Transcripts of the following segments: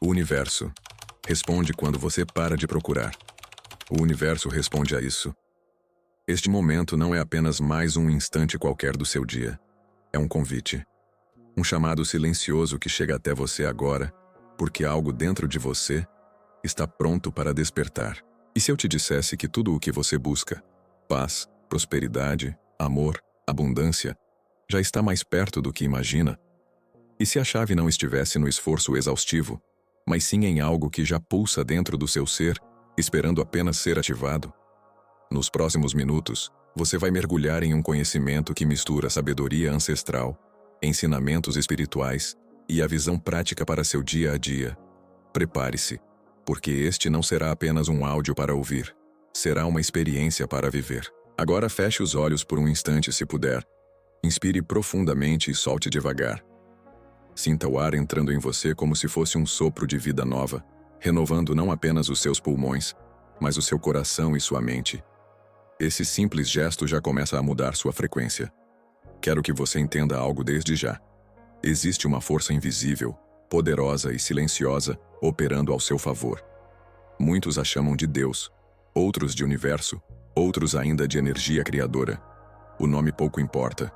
O universo responde quando você para de procurar. O universo responde a isso. Este momento não é apenas mais um instante qualquer do seu dia. É um convite. Um chamado silencioso que chega até você agora, porque algo dentro de você está pronto para despertar. E se eu te dissesse que tudo o que você busca, paz, prosperidade, amor, abundância, já está mais perto do que imagina? E se a chave não estivesse no esforço exaustivo, mas sim em algo que já pulsa dentro do seu ser, esperando apenas ser ativado? Nos próximos minutos, você vai mergulhar em um conhecimento que mistura sabedoria ancestral, ensinamentos espirituais e a visão prática para seu dia a dia. Prepare-se, porque este não será apenas um áudio para ouvir, será uma experiência para viver. Agora feche os olhos por um instante se puder. Inspire profundamente e solte devagar. Sinta o ar entrando em você como se fosse um sopro de vida nova, renovando não apenas os seus pulmões, mas o seu coração e sua mente. Esse simples gesto já começa a mudar sua frequência. Quero que você entenda algo desde já. Existe uma força invisível, poderosa e silenciosa, operando ao seu favor. Muitos a chamam de Deus, outros de universo, outros ainda de energia criadora. O nome pouco importa.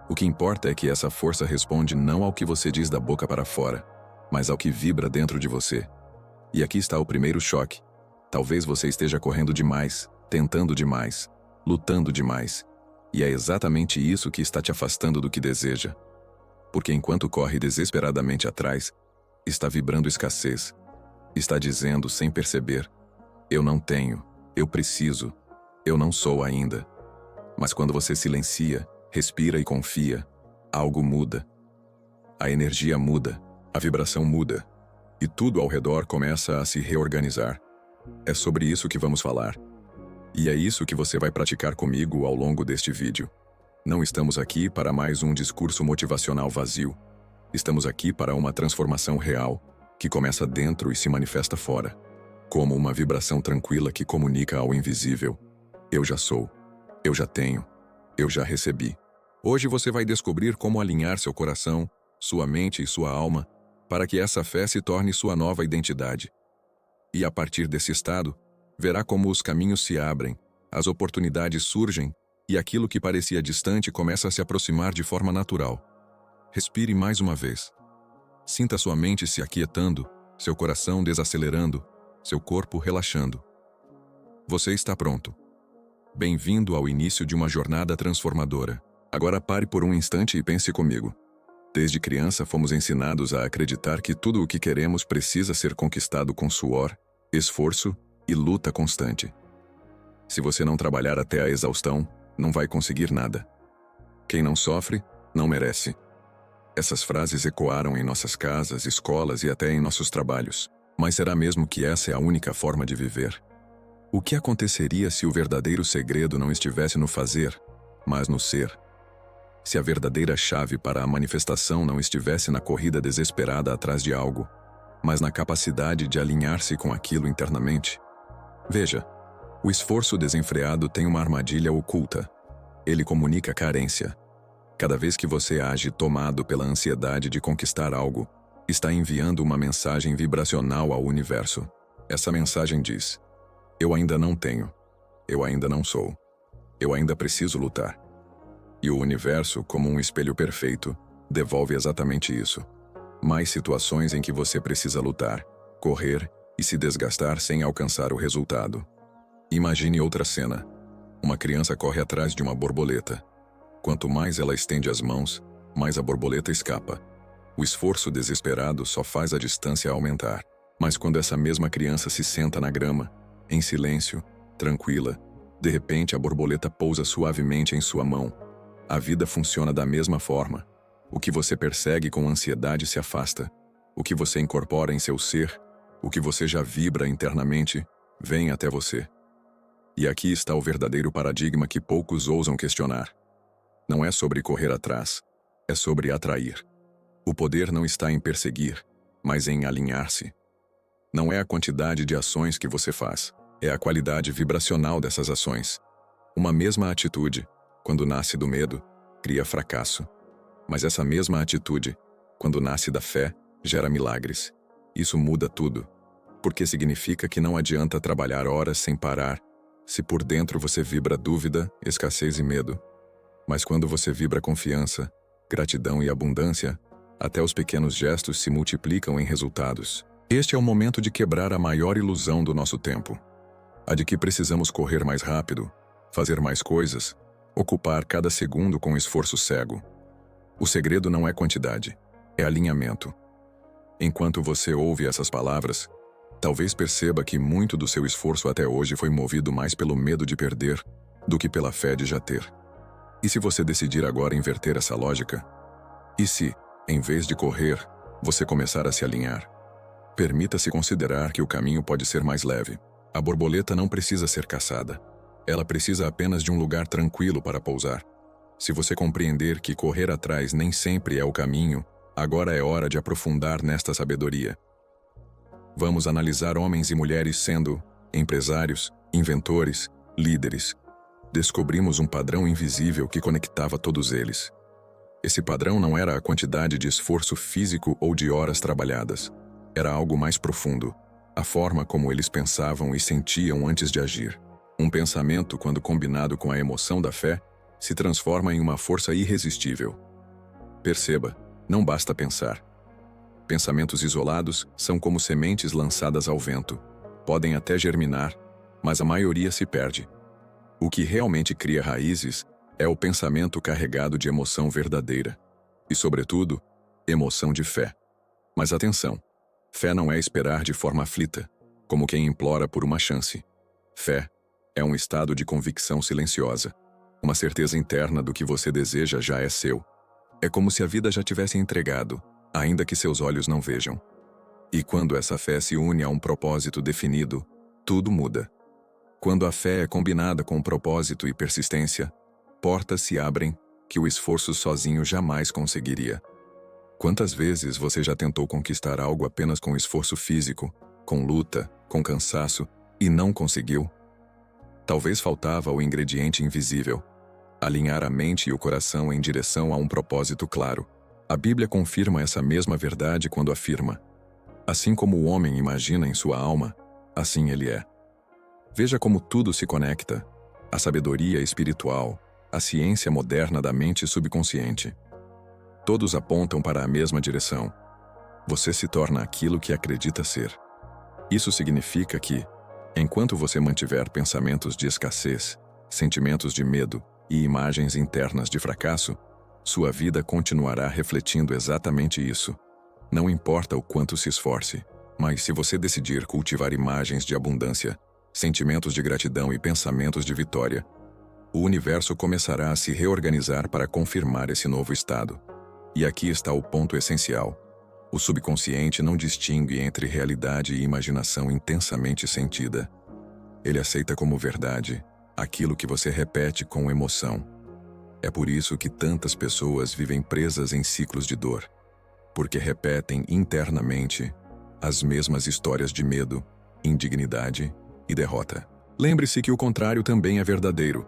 O que importa é que essa força responde não ao que você diz da boca para fora, mas ao que vibra dentro de você. E aqui está o primeiro choque. Talvez você esteja correndo demais, tentando demais, lutando demais. E é exatamente isso que está te afastando do que deseja. Porque enquanto corre desesperadamente atrás, está vibrando escassez. Está dizendo sem perceber: eu não tenho, eu preciso, eu não sou ainda. Mas quando você silencia, respira e confia, algo muda. A energia muda, a vibração muda, e tudo ao redor começa a se reorganizar. É sobre isso que vamos falar. E é isso que você vai praticar comigo ao longo deste vídeo. Não estamos aqui para mais um discurso motivacional vazio. Estamos aqui para uma transformação real, que começa dentro e se manifesta fora. Como uma vibração tranquila que comunica ao invisível: eu já sou, eu já tenho, eu já recebi. Hoje você vai descobrir como alinhar seu coração, sua mente e sua alma, para que essa fé se torne sua nova identidade. E a partir desse estado, verá como os caminhos se abrem, as oportunidades surgem, e aquilo que parecia distante começa a se aproximar de forma natural. Respire mais uma vez. Sinta sua mente se aquietando, seu coração desacelerando, seu corpo relaxando. Você está pronto. Bem-vindo ao início de uma jornada transformadora. Agora pare por um instante e pense comigo. Desde criança fomos ensinados a acreditar que tudo o que queremos precisa ser conquistado com suor, esforço e luta constante. Se você não trabalhar até a exaustão, não vai conseguir nada. Quem não sofre, não merece. Essas frases ecoaram em nossas casas, escolas e até em nossos trabalhos. Mas será mesmo que essa é a única forma de viver? O que aconteceria se o verdadeiro segredo não estivesse no fazer, mas no ser? Se a verdadeira chave para a manifestação não estivesse na corrida desesperada atrás de algo, mas na capacidade de alinhar-se com aquilo internamente? Veja, o esforço desenfreado tem uma armadilha oculta. Ele comunica carência. Cada vez que você age tomado pela ansiedade de conquistar algo, está enviando uma mensagem vibracional ao universo. Essa mensagem diz: eu ainda não tenho, eu ainda não sou, eu ainda preciso lutar. E o universo, como um espelho perfeito, devolve exatamente isso. Mais situações em que você precisa lutar, correr e se desgastar sem alcançar o resultado. Imagine outra cena. Uma criança corre atrás de uma borboleta. Quanto mais ela estende as mãos, mais a borboleta escapa. O esforço desesperado só faz a distância aumentar. Mas quando essa mesma criança se senta na grama, em silêncio, tranquila, de repente a borboleta pousa suavemente em sua mão. A vida funciona da mesma forma. O que você persegue com ansiedade se afasta. O que você incorpora em seu ser, o que você já vibra internamente, vem até você. E aqui está o verdadeiro paradigma que poucos ousam questionar. Não é sobre correr atrás, é sobre atrair. O poder não está em perseguir, mas em alinhar-se. Não é a quantidade de ações que você faz, é a qualidade vibracional dessas ações. Uma mesma atitude, quando nasce do medo, cria fracasso. Mas essa mesma atitude, quando nasce da fé, gera milagres. Isso muda tudo. Porque significa que não adianta trabalhar horas sem parar, se por dentro você vibra dúvida, escassez e medo. Mas quando você vibra confiança, gratidão e abundância, até os pequenos gestos se multiplicam em resultados. Este é o momento de quebrar a maior ilusão do nosso tempo. A de que precisamos correr mais rápido, fazer mais coisas, ocupar cada segundo com esforço cego. O segredo não é quantidade, é alinhamento. Enquanto você ouve essas palavras, talvez perceba que muito do seu esforço até hoje foi movido mais pelo medo de perder do que pela fé de já ter. E se você decidir agora inverter essa lógica? E se, em vez de correr, você começar a se alinhar? Permita-se considerar que o caminho pode ser mais leve. A borboleta não precisa ser caçada. Ela precisa apenas de um lugar tranquilo para pousar. Se você compreender que correr atrás nem sempre é o caminho, agora é hora de aprofundar nesta sabedoria. Vamos analisar homens e mulheres sendo empresários, inventores, líderes. Descobrimos um padrão invisível que conectava todos eles. Esse padrão não era a quantidade de esforço físico ou de horas trabalhadas. Era algo mais profundo. A forma como eles pensavam e sentiam antes de agir. Um pensamento, quando combinado com a emoção da fé, se transforma em uma força irresistível. Perceba, não basta pensar. Pensamentos isolados são como sementes lançadas ao vento. Podem até germinar, mas a maioria se perde. O que realmente cria raízes é o pensamento carregado de emoção verdadeira. E, sobretudo, emoção de fé. Mas atenção! Fé não é esperar de forma aflita, como quem implora por uma chance. Fé é um estado de convicção silenciosa. Uma certeza interna do que você deseja já é seu. É como se a vida já tivesse entregado, ainda que seus olhos não vejam. E quando essa fé se une a um propósito definido, tudo muda. Quando a fé é combinada com propósito e persistência, portas se abrem que o esforço sozinho jamais conseguiria. Quantas vezes você já tentou conquistar algo apenas com esforço físico, com luta, com cansaço, e não conseguiu? Talvez faltava o ingrediente invisível: alinhar a mente e o coração em direção a um propósito claro. A Bíblia confirma essa mesma verdade quando afirma: assim como o homem imagina em sua alma, assim ele é. Veja como tudo se conecta: a sabedoria espiritual, a ciência moderna da mente subconsciente. Todos apontam para a mesma direção. Você se torna aquilo que acredita ser. Isso significa que, enquanto você mantiver pensamentos de escassez, sentimentos de medo e imagens internas de fracasso, sua vida continuará refletindo exatamente isso. Não importa o quanto se esforce, mas se você decidir cultivar imagens de abundância, sentimentos de gratidão e pensamentos de vitória, o universo começará a se reorganizar para confirmar esse novo estado. E aqui está o ponto essencial. O subconsciente não distingue entre realidade e imaginação intensamente sentida. Ele aceita como verdade aquilo que você repete com emoção. É por isso que tantas pessoas vivem presas em ciclos de dor, porque repetem internamente as mesmas histórias de medo, indignidade e derrota. Lembre-se que o contrário também é verdadeiro.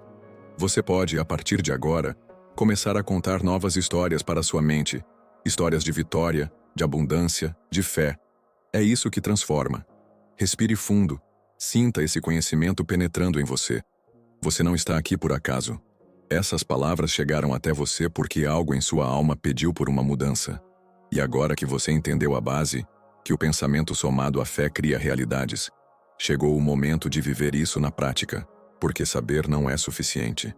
Você pode, a partir de agora, começar a contar novas histórias para sua mente, histórias de vitória, de abundância, de fé. É isso que transforma. Respire fundo, sinta esse conhecimento penetrando em você. Você não está aqui por acaso. Essas palavras chegaram até você porque algo em sua alma pediu por uma mudança. E agora que você entendeu a base, que o pensamento somado à fé cria realidades, chegou o momento de viver isso na prática, porque saber não é suficiente.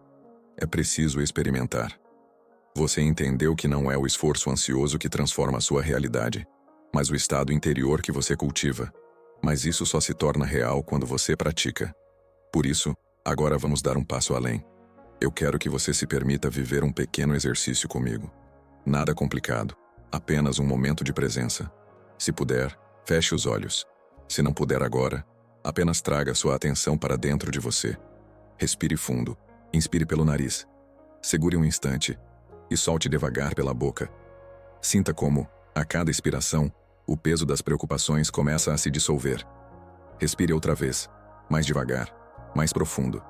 É preciso experimentar. Você entendeu que não é o esforço ansioso que transforma a sua realidade, mas o estado interior que você cultiva. Mas isso só se torna real quando você pratica. Por isso, agora vamos dar um passo além. Eu quero que você se permita viver um pequeno exercício comigo. Nada complicado, apenas um momento de presença. Se puder, feche os olhos. Se não puder agora, apenas traga sua atenção para dentro de você. Respire fundo. Inspire pelo nariz. Segure um instante e solte devagar pela boca. Sinta como, a cada expiração, o peso das preocupações começa a se dissolver. Respire outra vez, mais devagar, mais profundo.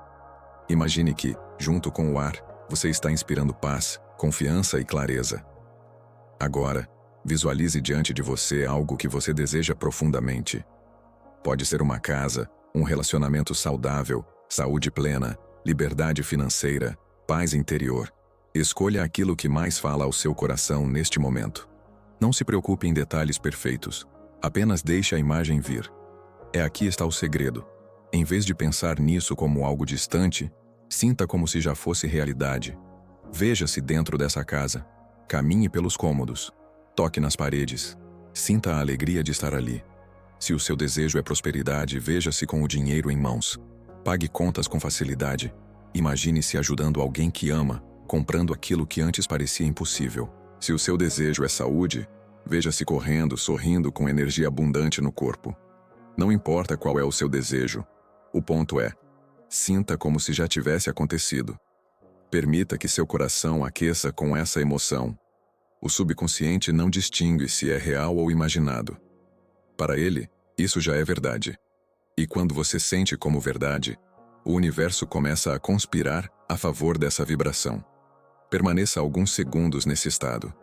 Imagine que, junto com o ar, você está inspirando paz, confiança e clareza. Agora, Visualize diante de você algo que você deseja profundamente. Pode ser uma casa, um relacionamento saudável, saúde plena, liberdade financeira, paz interior. Escolha aquilo que mais fala ao seu coração neste momento. Não se preocupe em detalhes perfeitos. Apenas deixe a imagem vir. Aqui está o segredo. Em vez de pensar nisso como algo distante, sinta como se já fosse realidade. Veja-se dentro dessa casa. Caminhe pelos cômodos. Toque nas paredes. Sinta a alegria de estar ali. Se o seu desejo é prosperidade, veja-se com o dinheiro em mãos. Pague contas com facilidade. Imagine-se ajudando alguém que ama, comprando aquilo que antes parecia impossível. Se o seu desejo é saúde, veja-se correndo, sorrindo com energia abundante no corpo. Não importa qual é o seu desejo. O ponto é, sinta como se já tivesse acontecido. Permita que seu coração aqueça com essa emoção. O subconsciente não distingue se é real ou imaginado. Para ele, isso já é verdade. E quando você sente como verdade, o universo começa a conspirar a favor dessa vibração. Permaneça alguns segundos nesse estado.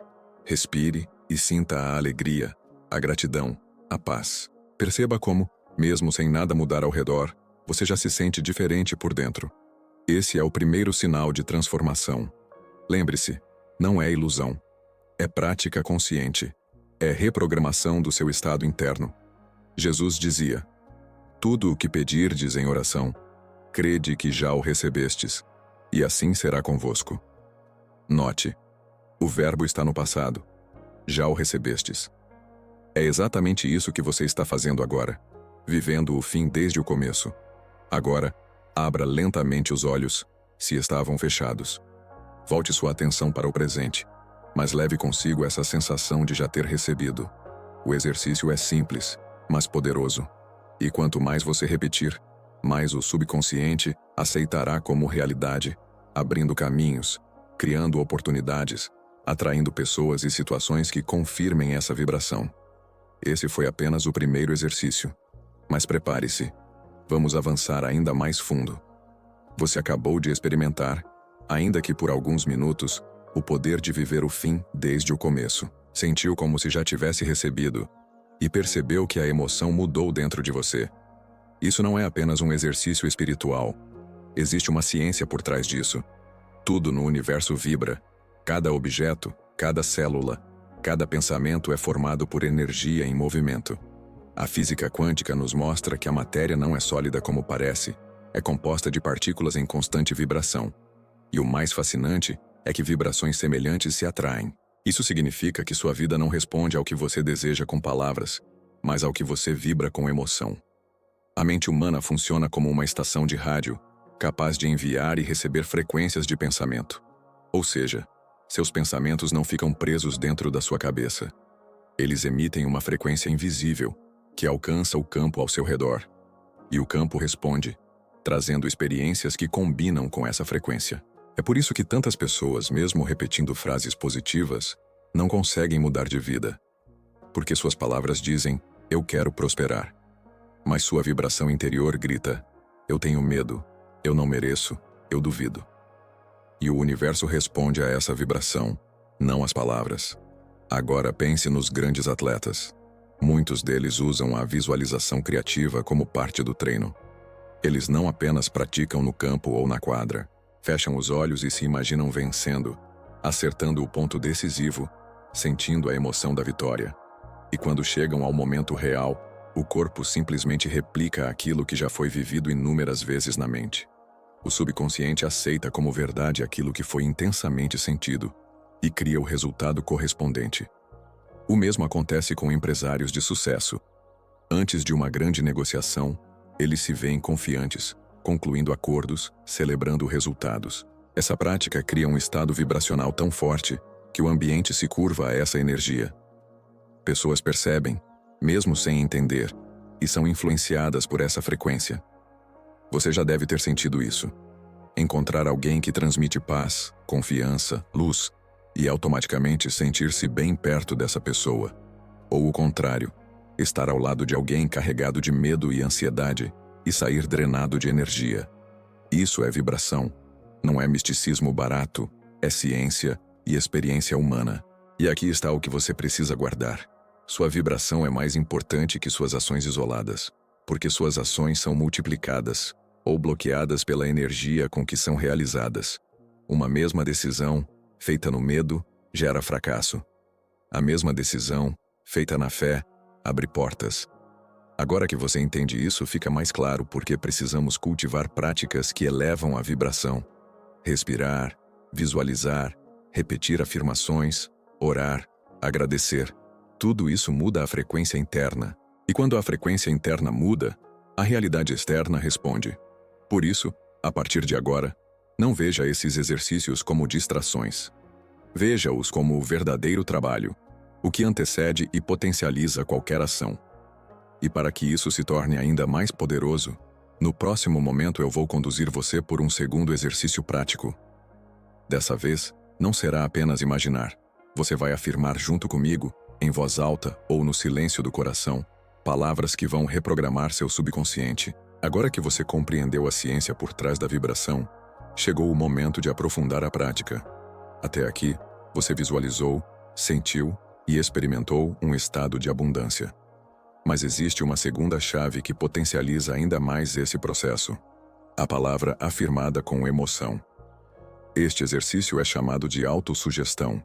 Respire e sinta a alegria, a gratidão, a paz. Perceba como, mesmo sem nada mudar ao redor, você já se sente diferente por dentro. Esse é o primeiro sinal de transformação. Lembre-se, não é ilusão. É prática consciente. É reprogramação do seu estado interno. Jesus dizia: tudo o que pedirdes em oração, crede que já o recebestes, e assim será convosco. Note, o verbo está no passado. Já o recebestes. É exatamente isso que você está fazendo agora, vivendo o fim desde o começo. Agora, abra lentamente os olhos, se estavam fechados. Volte sua atenção para o presente, mas leve consigo essa sensação de já ter recebido. O exercício é simples, mas poderoso. E quanto mais você repetir, mais o subconsciente aceitará como realidade, abrindo caminhos, criando oportunidades, atraindo pessoas e situações que confirmem essa vibração. Esse foi apenas o primeiro exercício. Mas prepare-se. Vamos avançar ainda mais fundo. Você acabou de experimentar, ainda que por alguns minutos, o poder de viver o fim desde o começo. Sentiu como se já tivesse recebido e percebeu que a emoção mudou dentro de você. Isso não é apenas um exercício espiritual. Existe uma ciência por trás disso. Tudo no universo vibra. Cada objeto, cada célula, cada pensamento é formado por energia em movimento. A física quântica nos mostra que a matéria não é sólida como parece, é composta de partículas em constante vibração. E o mais fascinante é que vibrações semelhantes se atraem. Isso significa que sua vida não responde ao que você deseja com palavras, mas ao que você vibra com emoção. A mente humana funciona como uma estação de rádio, capaz de enviar e receber frequências de pensamento. Ou seja, seus pensamentos não ficam presos dentro da sua cabeça. Eles emitem uma frequência invisível, que alcança o campo ao seu redor. E o campo responde, trazendo experiências que combinam com essa frequência. É por isso que tantas pessoas, mesmo repetindo frases positivas, não conseguem mudar de vida. Porque suas palavras dizem, eu quero prosperar. Mas sua vibração interior grita, eu tenho medo, eu não mereço, eu duvido. E o universo responde a essa vibração, não as palavras. Agora pense nos grandes atletas. Muitos deles usam a visualização criativa como parte do treino. Eles não apenas praticam no campo ou na quadra, fecham os olhos e se imaginam vencendo, acertando o ponto decisivo, sentindo a emoção da vitória. E quando chegam ao momento real, o corpo simplesmente replica aquilo que já foi vivido inúmeras vezes na mente. O subconsciente aceita como verdade aquilo que foi intensamente sentido e cria o resultado correspondente. O mesmo acontece com empresários de sucesso. Antes de uma grande negociação, eles se veem confiantes, concluindo acordos, celebrando resultados. Essa prática cria um estado vibracional tão forte que o ambiente se curva a essa energia. Pessoas percebem, mesmo sem entender, e são influenciadas por essa frequência. Você já deve ter sentido isso. Encontrar alguém que transmite paz, confiança, luz, e automaticamente sentir-se bem perto dessa pessoa. Ou o contrário, estar ao lado de alguém carregado de medo e ansiedade e sair drenado de energia. Isso é vibração. Não é misticismo barato, é ciência e experiência humana. E aqui está o que você precisa guardar. Sua vibração é mais importante que suas ações isoladas, porque suas ações são multiplicadas ou bloqueadas pela energia com que são realizadas. Uma mesma decisão, feita no medo, gera fracasso. A mesma decisão, feita na fé, abre portas. Agora que você entende isso, fica mais claro porque precisamos cultivar práticas que elevam a vibração. Respirar, visualizar, repetir afirmações, orar, agradecer. Tudo isso muda a frequência interna. E quando a frequência interna muda, a realidade externa responde. Por isso, a partir de agora, não veja esses exercícios como distrações. Veja-os como o verdadeiro trabalho, o que antecede e potencializa qualquer ação. E para que isso se torne ainda mais poderoso, no próximo momento eu vou conduzir você por um segundo exercício prático. Dessa vez, não será apenas imaginar. Você vai afirmar junto comigo, em voz alta ou no silêncio do coração, palavras que vão reprogramar seu subconsciente. Agora que você compreendeu a ciência por trás da vibração, chegou o momento de aprofundar a prática. Até aqui, você visualizou, sentiu e experimentou um estado de abundância. Mas existe uma segunda chave que potencializa ainda mais esse processo. A palavra afirmada com emoção. Este exercício é chamado de autossugestão.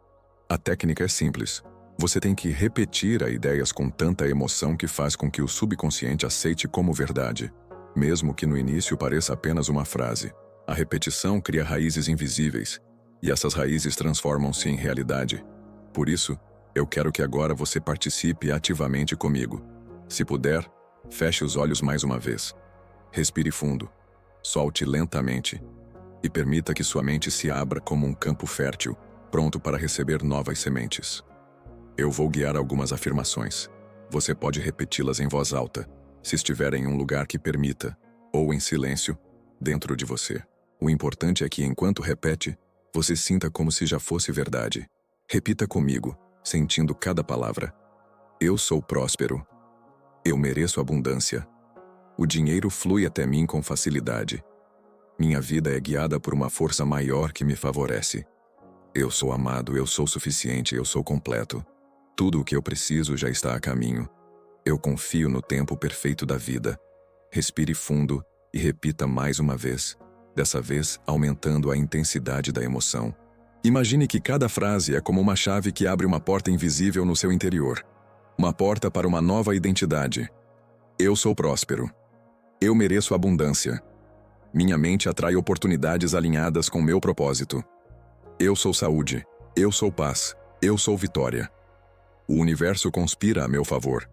A técnica é simples. Você tem que repetir as ideias com tanta emoção que faz com que o subconsciente aceite como verdade, mesmo que no início pareça apenas uma frase. A repetição cria raízes invisíveis, e essas raízes transformam-se em realidade. Por isso, eu quero que agora você participe ativamente comigo. Se puder, feche os olhos mais uma vez. Respire fundo. Solte lentamente. E permita que sua mente se abra como um campo fértil, pronto para receber novas sementes. Eu vou guiar algumas afirmações. Você pode repeti-las em voz alta, se estiver em um lugar que permita, ou em silêncio, dentro de você. O importante é que, enquanto repete, você sinta como se já fosse verdade. Repita comigo, sentindo cada palavra. Eu sou próspero. Eu mereço abundância. O dinheiro flui até mim com facilidade. Minha vida é guiada por uma força maior que me favorece. Eu sou amado, eu sou suficiente, eu sou completo. Tudo o que eu preciso já está a caminho. Eu confio no tempo perfeito da vida. Respire fundo e repita mais uma vez, dessa vez aumentando a intensidade da emoção. Imagine que cada frase é como uma chave que abre uma porta invisível no seu interior. Uma porta para uma nova identidade. Eu sou próspero. Eu mereço abundância. Minha mente atrai oportunidades alinhadas com meu propósito. Eu sou saúde. Eu sou paz. Eu sou vitória. O universo conspira a meu favor.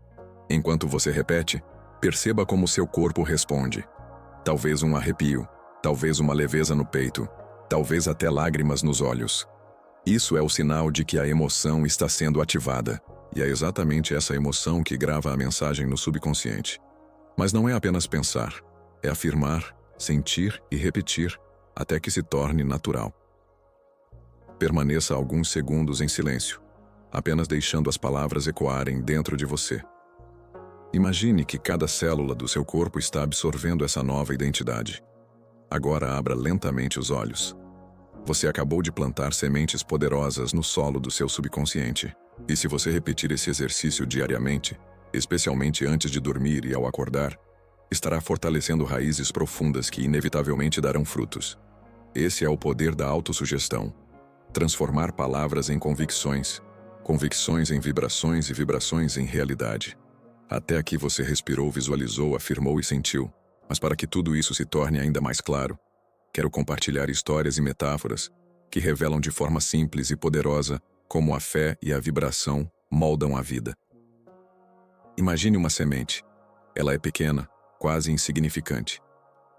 Enquanto você repete, perceba como seu corpo responde. Talvez um arrepio, talvez uma leveza no peito, talvez até lágrimas nos olhos. Isso é o sinal de que a emoção está sendo ativada. E é exatamente essa emoção que grava a mensagem no subconsciente. Mas não é apenas pensar, é afirmar, sentir e repetir, até que se torne natural. Permaneça alguns segundos em silêncio, apenas deixando as palavras ecoarem dentro de você. Imagine que cada célula do seu corpo está absorvendo essa nova identidade. Agora abra lentamente os olhos. Você acabou de plantar sementes poderosas no solo do seu subconsciente. E se você repetir esse exercício diariamente, especialmente antes de dormir e ao acordar, estará fortalecendo raízes profundas que inevitavelmente darão frutos. Esse é o poder da autossugestão. Transformar palavras em convicções, convicções em vibrações e vibrações em realidade. Até aqui você respirou, visualizou, afirmou e sentiu. Mas para que tudo isso se torne ainda mais claro, quero compartilhar histórias e metáforas que revelam de forma simples e poderosa como a fé e a vibração moldam a vida. Imagine uma semente. Ela é pequena, quase insignificante.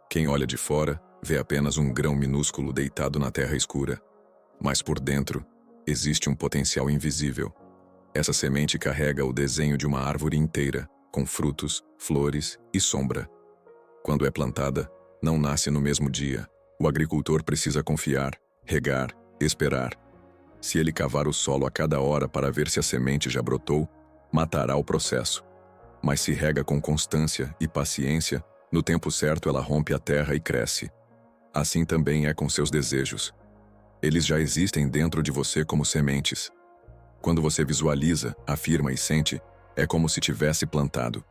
Quem olha de fora vê apenas um grão minúsculo deitado na terra escura. Mas por dentro, existe um potencial invisível. Essa semente carrega o desenho de uma árvore inteira, com frutos, flores e sombra. Quando é plantada, não nasce no mesmo dia. O agricultor precisa confiar, regar, esperar. Se ele cavar o solo a cada hora para ver se a semente já brotou, matará o processo. Mas se rega com constância e paciência, no tempo certo ela rompe a terra e cresce. Assim também é com seus desejos. Eles já existem dentro de você como sementes. Quando você visualiza, afirma e sente, é como se tivesse plantado.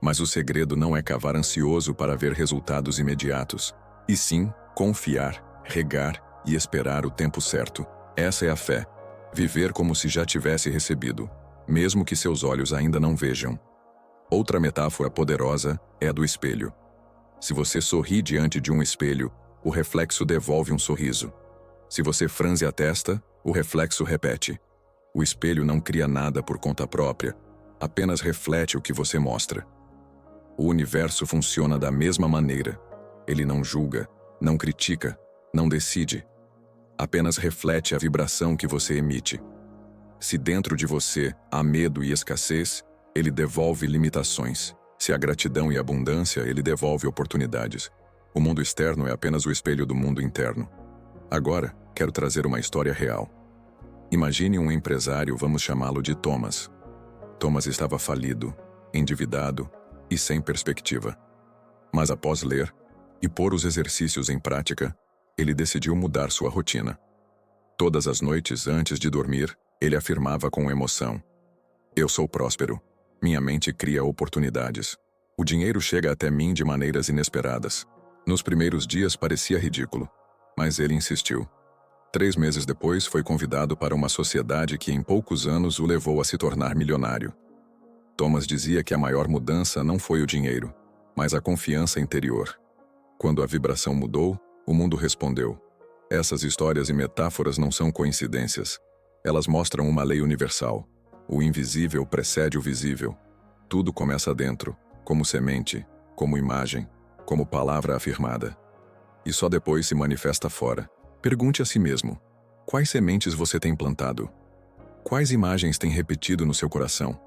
Mas o segredo não é cavar ansioso para ver resultados imediatos, e sim confiar, regar e esperar o tempo certo. Essa é a fé. Viver como se já tivesse recebido, mesmo que seus olhos ainda não vejam. Outra metáfora poderosa é a do espelho. Se você sorri diante de um espelho, o reflexo devolve um sorriso. Se você franze a testa, o reflexo repete. O espelho não cria nada por conta própria, apenas reflete o que você mostra. O universo funciona da mesma maneira. Ele não julga, não critica, não decide. Apenas reflete a vibração que você emite. Se dentro de você há medo e escassez, ele devolve limitações. Se há gratidão e abundância, ele devolve oportunidades. O mundo externo é apenas o espelho do mundo interno. Agora, quero trazer uma história real. Imagine um empresário, vamos chamá-lo de Thomas. Thomas estava falido, endividado e sem perspectiva. Mas após ler e pôr os exercícios em prática, ele decidiu mudar sua rotina. Todas as noites, antes de dormir, ele afirmava com emoção: "Eu sou próspero. Minha mente cria oportunidades. O dinheiro chega até mim de maneiras inesperadas." Nos primeiros dias parecia ridículo, mas ele insistiu. 3 meses depois, foi convidado para uma sociedade que em poucos anos o levou a se tornar milionário. Thomas dizia que a maior mudança não foi o dinheiro, mas a confiança interior. Quando a vibração mudou, o mundo respondeu. Essas histórias e metáforas não são coincidências. Elas mostram uma lei universal. O invisível precede o visível. Tudo começa dentro, como semente, como imagem, como palavra afirmada. E só depois se manifesta fora. Pergunte a si mesmo: quais sementes você tem plantado? Quais imagens tem repetido no seu coração?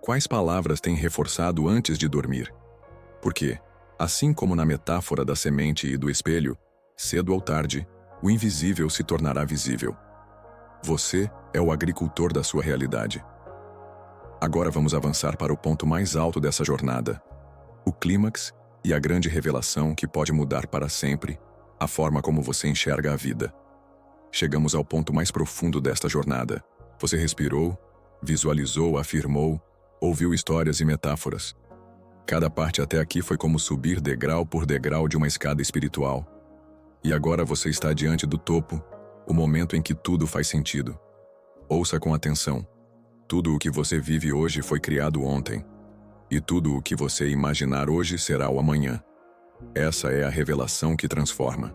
Quais palavras tem reforçado antes de dormir? Porque, assim como na metáfora da semente e do espelho, cedo ou tarde, o invisível se tornará visível. Você é o agricultor da sua realidade. Agora vamos avançar para o ponto mais alto dessa jornada. O clímax e a grande revelação que pode mudar para sempre a forma como você enxerga a vida. Chegamos ao ponto mais profundo desta jornada. Você respirou, visualizou, afirmou, ouviu histórias e metáforas. Cada parte até aqui foi como subir degrau por degrau de uma escada espiritual. E agora você está diante do topo, o momento em que tudo faz sentido. Ouça com atenção. Tudo o que você vive hoje foi criado ontem. E tudo o que você imaginar hoje será o amanhã. Essa é a revelação que transforma.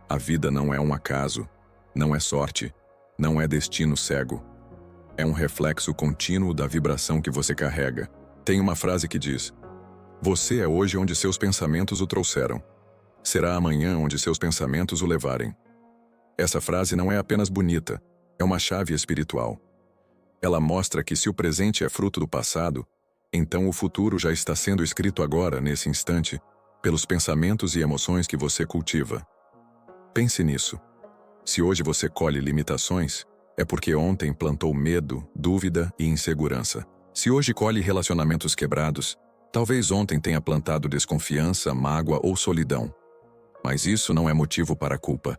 A vida não é um acaso, não é sorte, não é destino cego. É um reflexo contínuo da vibração que você carrega. Tem uma frase que diz: "Você é hoje onde seus pensamentos o trouxeram. Será amanhã onde seus pensamentos o levarem." Essa frase não é apenas bonita, é uma chave espiritual. Ela mostra que se o presente é fruto do passado, então o futuro já está sendo escrito agora, nesse instante, pelos pensamentos e emoções que você cultiva. Pense nisso. Se hoje você colhe limitações, é porque ontem plantou medo, dúvida e insegurança. Se hoje colhe relacionamentos quebrados, talvez ontem tenha plantado desconfiança, mágoa ou solidão. Mas isso não é motivo para culpa.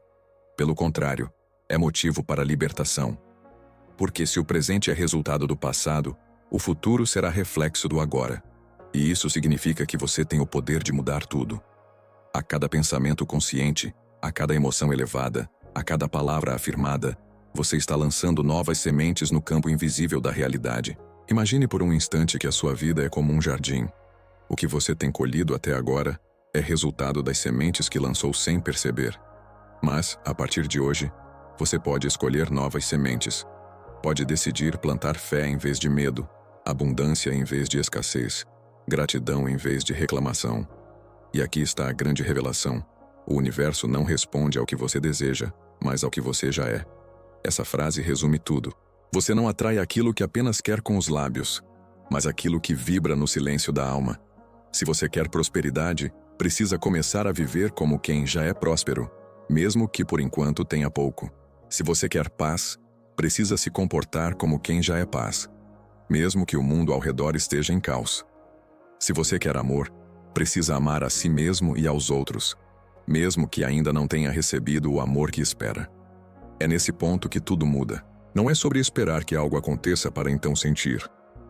Pelo contrário, é motivo para libertação. Porque se o presente é resultado do passado, o futuro será reflexo do agora. E isso significa que você tem o poder de mudar tudo. A cada pensamento consciente, a cada emoção elevada, a cada palavra afirmada, você está lançando novas sementes no campo invisível da realidade. Imagine por um instante que a sua vida é como um jardim. O que você tem colhido até agora é resultado das sementes que lançou sem perceber. Mas, a partir de hoje, você pode escolher novas sementes. Pode decidir plantar fé em vez de medo, abundância em vez de escassez, gratidão em vez de reclamação. E aqui está a grande revelação. O universo não responde ao que você deseja, mas ao que você já é. Essa frase resume tudo. Você não atrai aquilo que apenas quer com os lábios, mas aquilo que vibra no silêncio da alma. Se você quer prosperidade, precisa começar a viver como quem já é próspero, mesmo que por enquanto tenha pouco. Se você quer paz, precisa se comportar como quem já é paz, mesmo que o mundo ao redor esteja em caos. Se você quer amor, precisa amar a si mesmo e aos outros, mesmo que ainda não tenha recebido o amor que espera. É nesse ponto que tudo muda. Não é sobre esperar que algo aconteça para então sentir.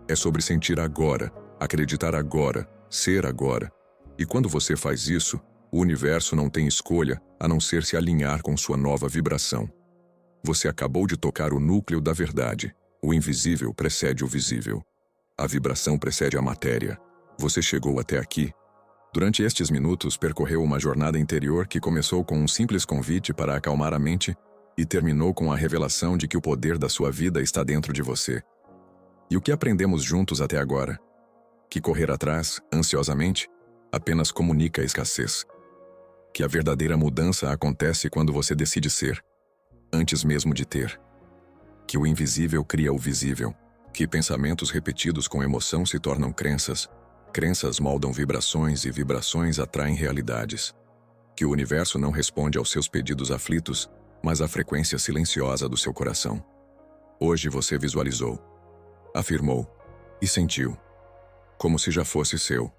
É sobre sentir agora, acreditar agora, ser agora. E quando você faz isso, o universo não tem escolha a não ser se alinhar com sua nova vibração. Você acabou de tocar o núcleo da verdade. O invisível precede o visível. A vibração precede a matéria. Você chegou até aqui. Durante estes minutos, percorreu uma jornada interior que começou com um simples convite para acalmar a mente e terminou com a revelação de que o poder da sua vida está dentro de você. E o que aprendemos juntos até agora? Que correr atrás, ansiosamente, apenas comunica a escassez. Que a verdadeira mudança acontece quando você decide ser, antes mesmo de ter. Que o invisível cria o visível. Que pensamentos repetidos com emoção se tornam crenças. Crenças moldam vibrações e vibrações atraem realidades. Que o universo não responde aos seus pedidos aflitos, mas à frequência silenciosa do seu coração. Hoje você visualizou, afirmou e sentiu, como se já fosse seu.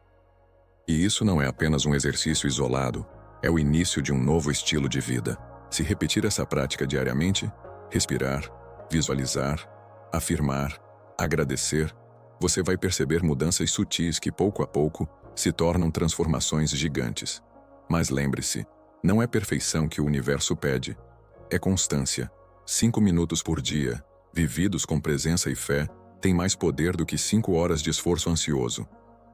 E isso não é apenas um exercício isolado, é o início de um novo estilo de vida. Se repetir essa prática diariamente, respirar, visualizar, afirmar, agradecer, você vai perceber mudanças sutis que pouco a pouco se tornam transformações gigantes. Mas lembre-se, não é perfeição que o universo pede, é constância. 5 minutos por dia, vividos com presença e fé, têm mais poder do que 5 horas de esforço ansioso.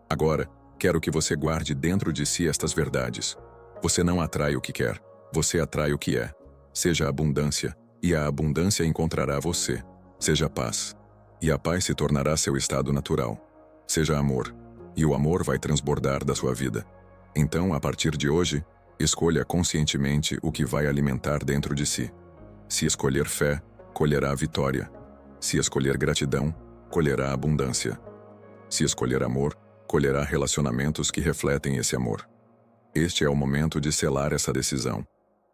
Agora, quero que você guarde dentro de si estas verdades. Você não atrai o que quer, você atrai o que é. Seja abundância, e a abundância encontrará você. Seja paz, e a paz se tornará seu estado natural. Seja amor, e o amor vai transbordar da sua vida. Então, a partir de hoje, escolha conscientemente o que vai alimentar dentro de si. Se escolher fé, colherá a vitória. Se escolher gratidão, colherá a abundância. Se escolher amor, colherá relacionamentos que refletem esse amor. Este é o momento de selar essa decisão.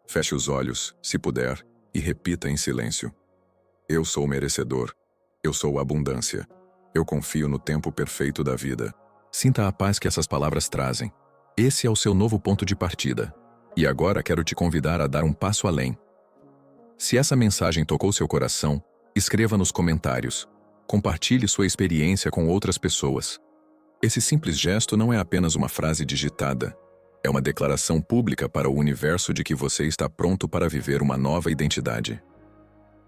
Feche os olhos, se puder, e repita em silêncio. Eu sou merecedor. Eu sou abundância. Eu confio no tempo perfeito da vida. Sinta a paz que essas palavras trazem. Esse é o seu novo ponto de partida. E agora quero te convidar a dar um passo além. Se essa mensagem tocou seu coração, escreva nos comentários. Compartilhe sua experiência com outras pessoas. Esse simples gesto não é apenas uma frase digitada. É uma declaração pública para o universo de que você está pronto para viver uma nova identidade.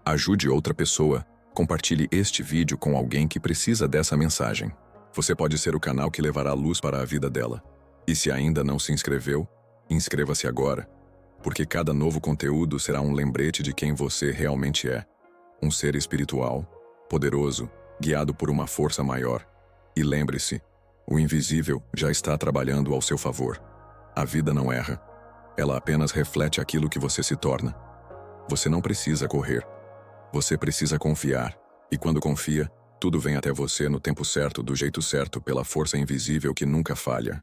Ajude outra pessoa. Compartilhe este vídeo com alguém que precisa dessa mensagem. Você pode ser o canal que levará luz para a vida dela. E se ainda não se inscreveu, inscreva-se agora, porque cada novo conteúdo será um lembrete de quem você realmente é. Um ser espiritual, poderoso, guiado por uma força maior. E lembre-se, o invisível já está trabalhando ao seu favor. A vida não erra. Ela apenas reflete aquilo que você se torna. Você não precisa correr. Você precisa confiar. E quando confia, tudo vem até você no tempo certo, do jeito certo, pela força invisível que nunca falha.